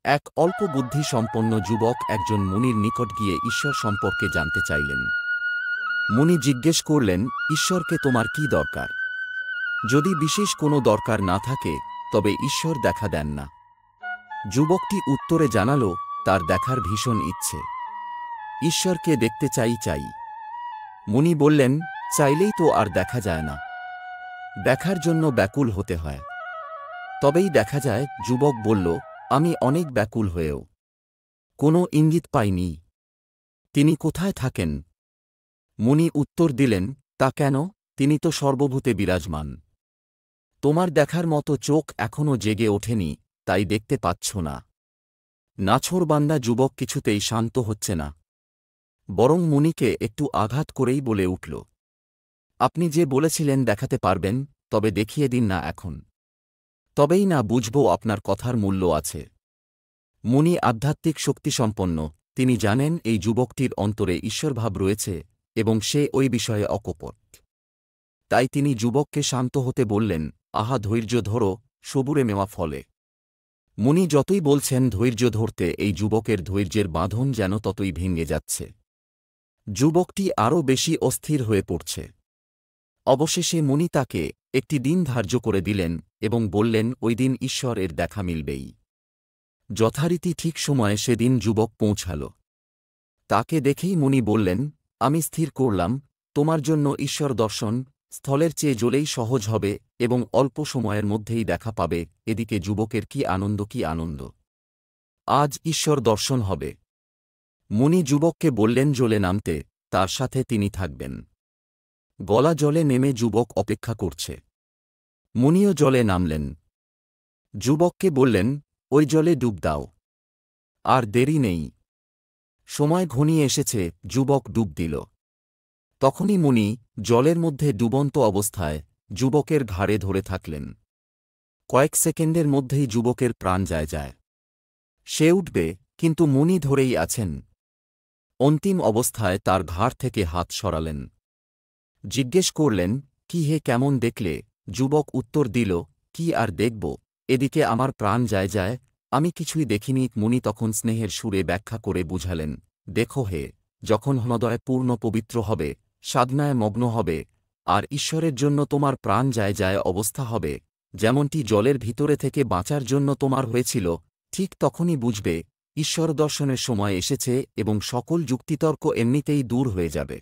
এক অল্প বুদ্ধি সম্পন্ন যুবক একজন মুনির নিকট গিয়ে ঈশ্বর সম্পর্কে জানতে চাইলেন। মুনি জিজ্ঞেস করলেন, ঈশ্বরকে তোমার কি দরকার? যদি বিশেষ কোনো দরকার না থাকে তবে ঈশ্বর দেখা দেন না। যুবকটি উত্তরে জানাল, তার দেখার ভীষণ ইচ্ছে। ঈশ্বরকে দেখতে চাই। মুনি বললেন, চাইলেই তো আর দেখা যায় না, দেখার জন্য ব্যাকুল হতে হয়, তবেই দেখা যায়। যুবক বলল, আমি অনেক ব্যাকুল হয়েও কোনো ইঙ্গিত পাইনি। তিনি কোথায় থাকেন? মুনি উত্তর দিলেন, তা কেন, তিনি তো সর্বভূতে বিরাজমান। তোমার দেখার মতো চোখ এখনও জেগে ওঠেনি, তাই দেখতে পাচ্ছ না। নাছোড়বান্দা যুবক কিছুতেই শান্ত হচ্ছে না, বরং মুনিকে একটু আঘাত করেই বলে উঠল, আপনি যে বলেছিলেন দেখাতে পারবেন, তবে দেখিয়ে দিন না এখন, তবেই না বুঝব আপনার কথার মূল্য আছে। মুনি আধ্যাত্মিক শক্তিসম্পন্ন, তিনি জানেন এই যুবকটির অন্তরে ঈশ্বরভাব রয়েছে এবং সে ওই বিষয়ে অকপট। তাই তিনি যুবককে শান্ত হতে বললেন, আহা, ধৈর্য ধরো, সবুরে মেওয়া ফলে। মুনি যতই বলছেন ধৈর্য ধরতে, এই যুবকের ধৈর্যের বাঁধন যেন ততই ভেঙে যাচ্ছে। যুবকটি আরও বেশি অস্থির হয়ে পড়ছে। অবশেষে মুনি তাকে একটি দিন ধার্য করে দিলেন এবং বললেন, ওই দিন ঈশ্বরের দেখা মিলবেই। যথারীতি ঠিক সময়ে সেদিন যুবক পৌঁছাল। তাকে দেখেই মুনি বললেন, আমি স্থির করলাম, তোমার জন্য ঈশ্বর দর্শন স্থলের চেয়ে জলেই সহজ হবে এবং অল্প সময়ের মধ্যেই দেখা পাবে। এদিকে যুবকের কি আনন্দ! আজ ঈশ্বর দর্শন হবে। মুনি যুবককে বললেন জলে নামতে, তার সাথে তিনি থাকবেন। গলা জলে নেমে যুবক অপেক্ষা করছে। মুনিও জলে নামলেন। যুবককে বললেন, ওই জলে ডুব দাও। আর দেরি নেই। সময় ঘনিয়ে এসেছে, যুবক ডুব দিল। তখনই মুনি জলের মধ্যে ডুবন্ত অবস্থায় যুবকের ঘাড়ে ধরে থাকলেন। কয়েক সেকেন্ডের মধ্যেই যুবকের প্রাণ যায়। সে উঠবে, কিন্তু মুনি ধরেই আছেন। অন্তিম অবস্থায় তার ঘাড় থেকে হাত সরালেন। জিজ্ঞেস করলেন, কি হে, কেমন দেখলে? যুবক উত্তর দিল, কি আর দেখব, এদিকে আমার প্রাণ যায়, আমি কিছুই দেখিনি। মুনি তখন স্নেহের সুরে ব্যাখ্যা করে বুঝালেন, দেখো হে, যখন হৃদয় পূর্ণ পবিত্র হবে, সাধনায় মগ্ন হবে, আর ঈশ্বরের জন্য তোমার প্রাণ যায় অবস্থা হবে, যেমনটি জলের ভিতরে থেকে বাঁচার জন্য তোমার হয়েছিল, ঠিক তখনই বুঝবে ঈশ্বর দর্শনের সময় এসেছে এবং সকল যুক্তিতর্ক এমনিতেই দূর হয়ে যাবে।